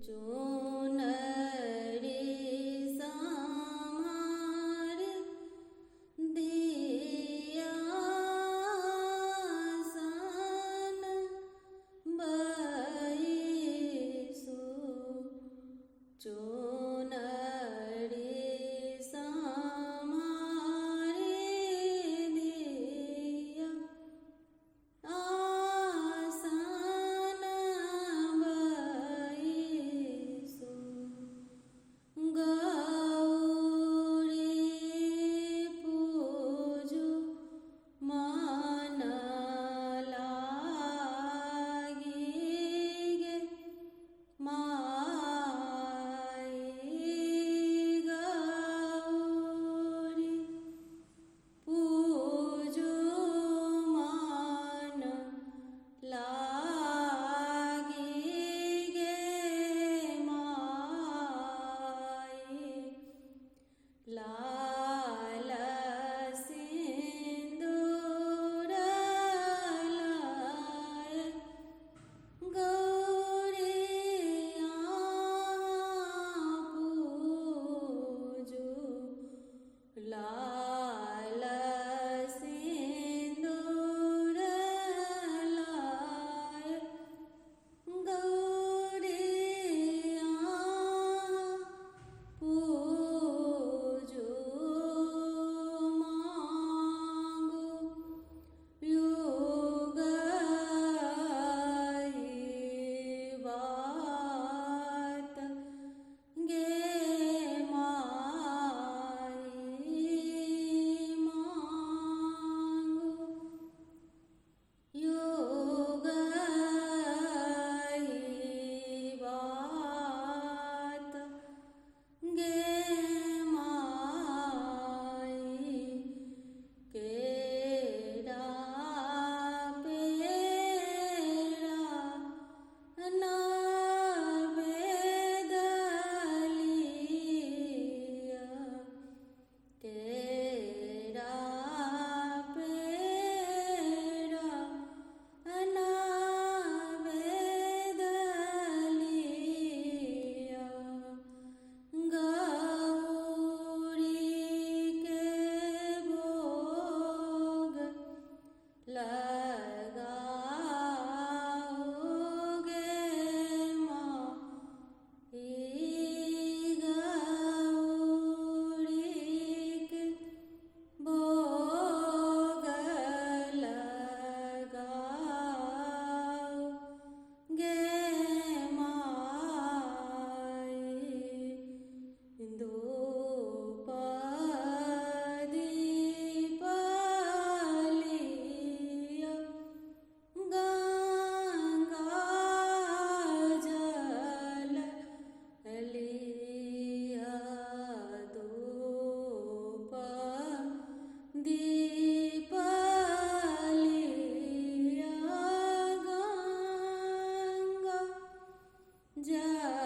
चुनरी समार दिया सन बैसु चुनरी समार दिया आसन बैसु गौरी पूजु मन लागी गे माई गौरी पूजु मन लागी गे माई लाल सिंदूर लाय गौरिया पूजु लाल सिंदूर लाय गौरिया पूजु मांगु युग बात गे माई मांगु युग बात गे माई केरा पेरा नवेदलिया केरा पेरा नवेदलिया गौरी के भोग लगाओगे माई गौरी के भोग लगाओगे माई धूप दीप लिया गंगा जल लिया धूप दीप लिया गंगा जल